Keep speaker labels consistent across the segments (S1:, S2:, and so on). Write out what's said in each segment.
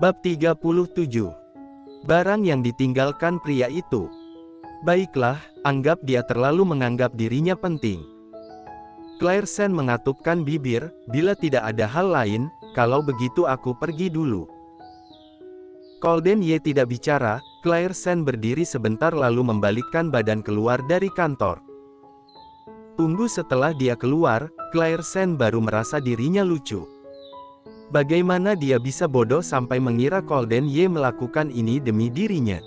S1: Bab 37. Barang yang ditinggalkan pria itu. Baiklah, anggap dia terlalu menganggap dirinya penting. Clairsen mengatupkan bibir, bila tidak ada hal lain, kalau begitu aku pergi dulu. Colden Ye tidak bicara, Clairsen berdiri sebentar lalu membalikkan badan keluar dari kantor. Tunggu setelah dia keluar, Clairsen baru merasa dirinya lucu. Bagaimana dia bisa bodoh sampai mengira Colden Ye melakukan ini demi dirinya?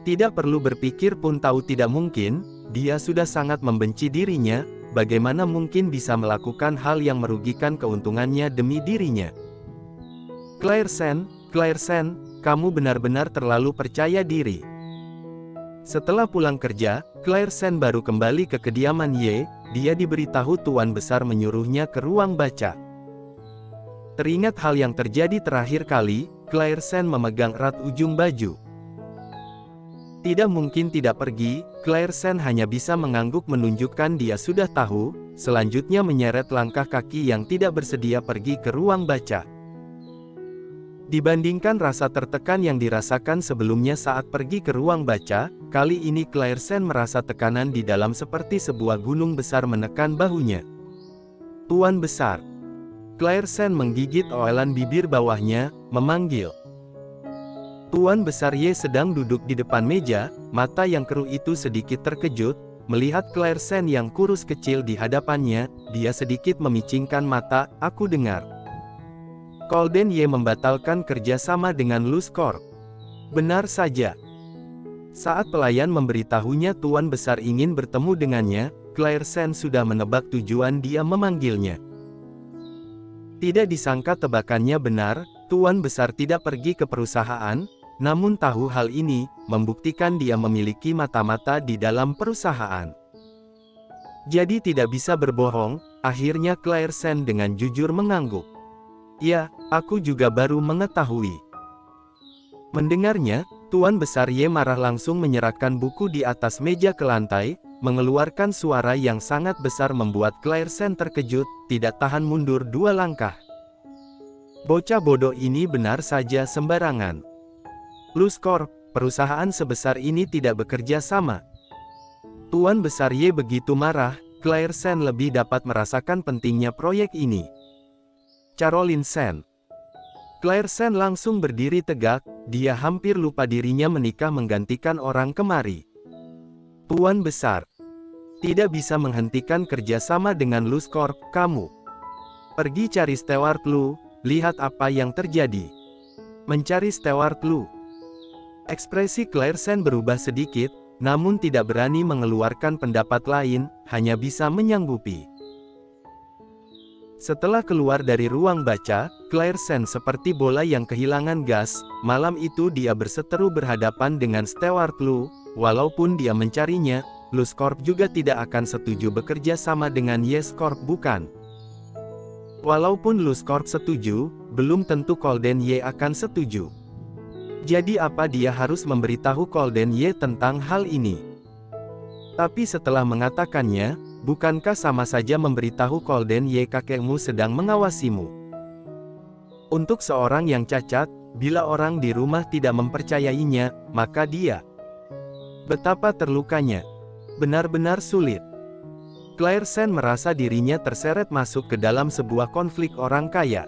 S1: Tidak perlu berpikir pun tahu tidak mungkin, dia sudah sangat membenci dirinya, bagaimana mungkin bisa melakukan hal yang merugikan keuntungannya demi dirinya? Clairsen, kamu benar-benar terlalu percaya diri. Setelah pulang kerja, Clairsen baru kembali ke kediaman Ye, dia diberitahu Tuan Besar menyuruhnya ke ruang baca. Teringat hal yang terjadi terakhir kali, Clairsen memegang erat ujung baju. Tidak mungkin tidak pergi, Clairsen hanya bisa mengangguk menunjukkan dia sudah tahu, selanjutnya menyeret langkah kaki yang tidak bersedia pergi ke ruang baca. Dibandingkan rasa tertekan yang dirasakan sebelumnya saat pergi ke ruang baca, kali ini Clairsen merasa tekanan di dalam seperti sebuah gunung besar menekan bahunya. Tuan Besar. Clairsen menggigit oelan bibir bawahnya, memanggil. Tuan Besar Ye sedang duduk di depan meja, mata yang keruh itu sedikit terkejut, melihat Clairsen yang kurus kecil di hadapannya, dia sedikit memicingkan mata, aku dengar. Colden Ye membatalkan kerjasama dengan Luz Corp. Benar saja. Saat pelayan memberitahunya Tuan Besar ingin bertemu dengannya, Clairsen sudah menebak tujuan dia memanggilnya. Tidak disangka tebakannya benar, Tuan Besar tidak pergi ke perusahaan, namun tahu hal ini, membuktikan dia memiliki mata-mata di dalam perusahaan. Jadi tidak bisa berbohong, akhirnya Clairsen dengan jujur mengangguk. Ya, aku juga baru mengetahui. Mendengarnya, Tuan Besar Ye marah langsung menyerahkan buku di atas meja ke lantai, mengeluarkan suara yang sangat besar membuat Clairsen terkejut, tidak tahan mundur 2 langkah. Bocah bodoh ini benar saja sembarangan. Luz Corp, perusahaan sebesar ini tidak bekerja sama. Tuan Besar Ye begitu marah, Clairsen lebih dapat merasakan pentingnya proyek ini. Caroline Sen. Clairsen langsung berdiri tegak, dia hampir lupa dirinya menikah menggantikan orang kemari. Tuan Besar. Tidak bisa menghentikan kerjasama dengan Luz Corp, kamu. Pergi cari Stewart Lu, lihat apa yang terjadi. Mencari Stewart Lu. Ekspresi Clairsen berubah sedikit, namun tidak berani mengeluarkan pendapat lain, hanya bisa menyanggupi. Setelah keluar dari ruang baca, Clairsen seperti bola yang kehilangan gas, malam itu dia berseteru berhadapan dengan Stewart Lu, walaupun dia mencarinya, Luz Corp juga tidak akan setuju bekerja sama dengan Yes Corp bukan? Walaupun Luz Corp setuju, belum tentu Colden Ye akan setuju. Jadi apa dia harus memberitahu Colden Ye tentang hal ini? Tapi setelah mengatakannya, bukankah sama saja memberitahu Colden Ye kakekmu sedang mengawasimu? Untuk seorang yang cacat, bila orang di rumah tidak mempercayainya, maka dia betapa terlukanya. Benar-benar sulit. Clairsen merasa dirinya terseret masuk ke dalam sebuah konflik orang kaya.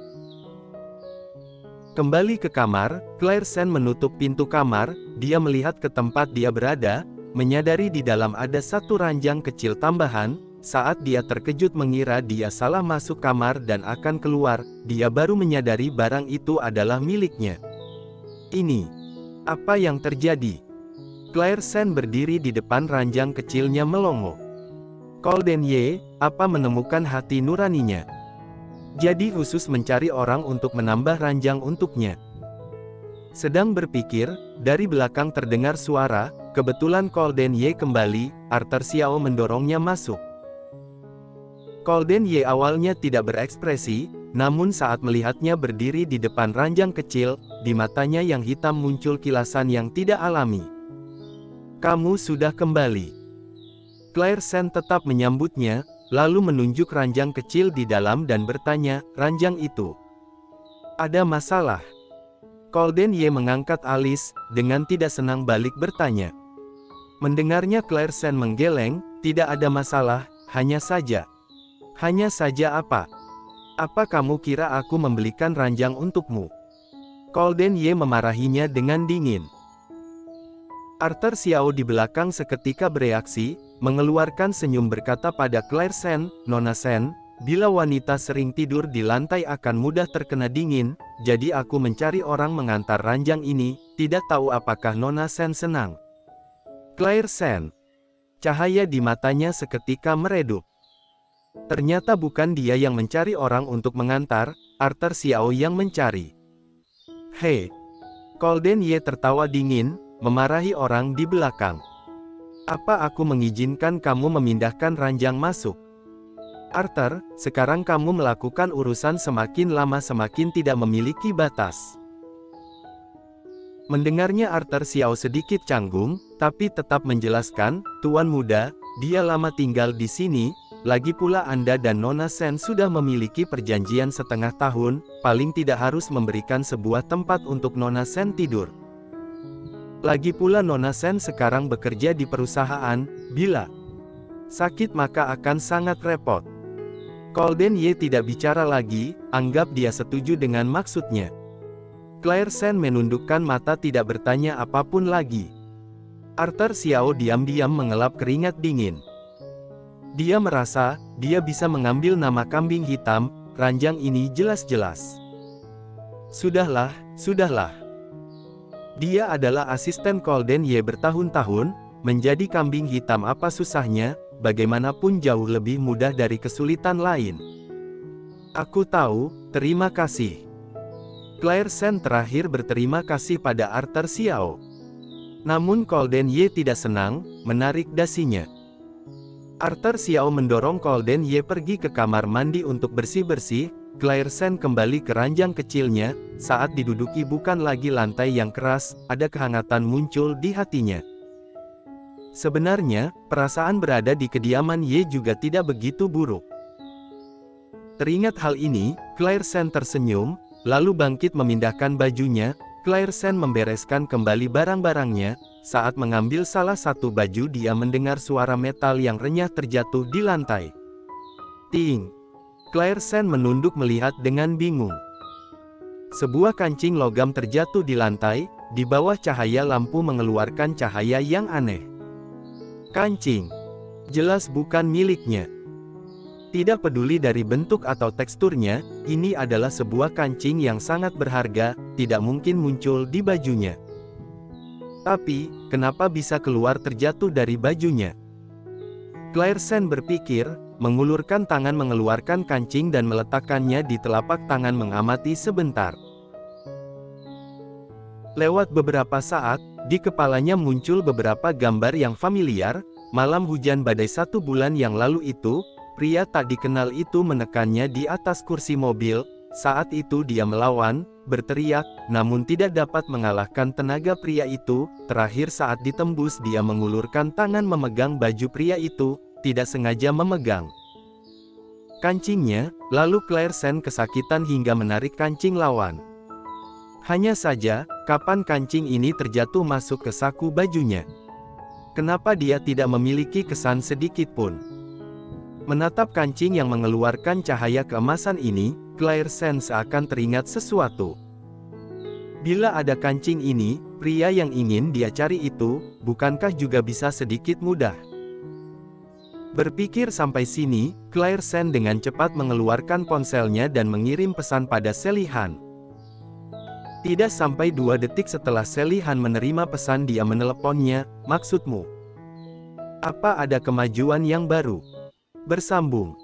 S1: Kembali ke kamar, Clairsen menutup pintu kamar, dia melihat ke tempat dia berada, menyadari di dalam ada satu ranjang kecil tambahan, saat dia terkejut mengira dia salah masuk kamar dan akan keluar, dia baru menyadari barang itu adalah miliknya. Ini. Apa yang terjadi? Clairsen berdiri di depan ranjang kecilnya melongo. Colden Ye, apa menemukan hati nuraninya? Jadi khusus mencari orang untuk menambah ranjang untuknya. Sedang berpikir, dari belakang terdengar suara, kebetulan Colden Ye kembali, Arthur Xiao mendorongnya masuk. Colden Ye awalnya tidak berekspresi, namun saat melihatnya berdiri di depan ranjang kecil, di matanya yang hitam muncul kilasan yang tidak alami. Kamu sudah kembali. Clairsen tetap menyambutnya, lalu menunjuk ranjang kecil di dalam dan bertanya, ranjang itu ada masalah? Golden Ye mengangkat alis, dengan tidak senang balik bertanya. Mendengarnya Claire Sen menggeleng, tidak ada masalah, hanya saja. Hanya saja apa? Apa kamu kira aku membelikan ranjang untukmu? Golden Ye memarahinya dengan dingin. Arthur Xiao di belakang seketika bereaksi, mengeluarkan senyum berkata pada Claire Sen, Nona Sen, bila wanita sering tidur di lantai akan mudah terkena dingin, jadi aku mencari orang mengantar ranjang ini, tidak tahu apakah Nona Sen senang. Claire Sen. Cahaya di matanya seketika meredup. Ternyata bukan dia yang mencari orang untuk mengantar, Arthur Xiao yang mencari. Hei. Golden Ye tertawa dingin, memarahi orang di belakang. Apa aku mengizinkan kamu memindahkan ranjang masuk? Arthur, sekarang kamu melakukan urusan semakin lama semakin tidak memiliki batas. Mendengarnya Arthur Xiao sedikit canggung, tapi tetap menjelaskan, Tuan muda, dia lama tinggal di sini, lagi pula Anda dan Nona Sen sudah memiliki perjanjian setengah tahun, paling tidak harus memberikan sebuah tempat untuk Nona Sen tidur. Lagi pula Nona Sen sekarang bekerja di perusahaan, bila sakit maka akan sangat repot. Golden Ye tidak bicara lagi, anggap dia setuju dengan maksudnya. Claire Sen menundukkan mata tidak bertanya apapun lagi. Arthur Xiao diam-diam mengelap keringat dingin. Dia merasa, dia bisa mengambil nama kambing hitam, ranjang ini jelas-jelas. Sudahlah, sudahlah. Dia adalah asisten Golden Ye bertahun-tahun, menjadi kambing hitam apa susahnya, bagaimanapun jauh lebih mudah dari kesulitan lain. Aku tahu, terima kasih. Claire Sen terakhir berterima kasih pada Arthur Xiao. Namun Golden Ye tidak senang, menarik dasinya. Arthur Xiao mendorong Golden Ye pergi ke kamar mandi untuk bersih-bersih. Claire Sen kembali ke ranjang kecilnya, saat diduduki bukan lagi lantai yang keras, ada kehangatan muncul di hatinya. Sebenarnya, perasaan berada di kediaman Ye juga tidak begitu buruk. Teringat hal ini, Claire Sen tersenyum, lalu bangkit memindahkan bajunya. Claire Sen membereskan kembali barang-barangnya. Saat mengambil salah satu baju dia mendengar suara metal yang renyah terjatuh di lantai. Ting! Claire Sen menunduk melihat dengan bingung. Sebuah kancing logam terjatuh di lantai, di bawah cahaya lampu mengeluarkan cahaya yang aneh. Kancing. Jelas bukan miliknya. Tidak peduli dari bentuk atau teksturnya, ini adalah sebuah kancing yang sangat berharga, tidak mungkin muncul di bajunya. Tapi, kenapa bisa keluar terjatuh dari bajunya? Claire Sen berpikir, mengulurkan tangan mengeluarkan kancing dan meletakkannya di telapak tangan mengamati sebentar. Lewat beberapa saat, di kepalanya muncul beberapa gambar yang familiar. Malam hujan badai 1 bulan yang lalu itu, pria tak dikenal itu menekannya di atas kursi mobil. Saat itu dia melawan, berteriak, namun tidak dapat mengalahkan tenaga pria itu. Terakhir saat ditembus dia mengulurkan tangan memegang baju pria itu, tidak sengaja memegang kancingnya, lalu Claire Sen kesakitan hingga menarik kancing lawan. Hanya saja, kapan kancing ini terjatuh masuk ke saku bajunya? Kenapa dia tidak memiliki kesan sedikit pun? Menatap kancing yang mengeluarkan cahaya keemasan ini, Claire Sen seakan teringat sesuatu. Bila ada kancing ini, pria yang ingin dia cari itu, bukankah juga bisa sedikit mudah? Berpikir sampai sini, Claire Sen dengan cepat mengeluarkan ponselnya dan mengirim pesan pada Sally Han. Tidak sampai 2 detik setelah Sally Han menerima pesan dia meneleponnya, maksudmu? Apa ada kemajuan yang baru? Bersambung.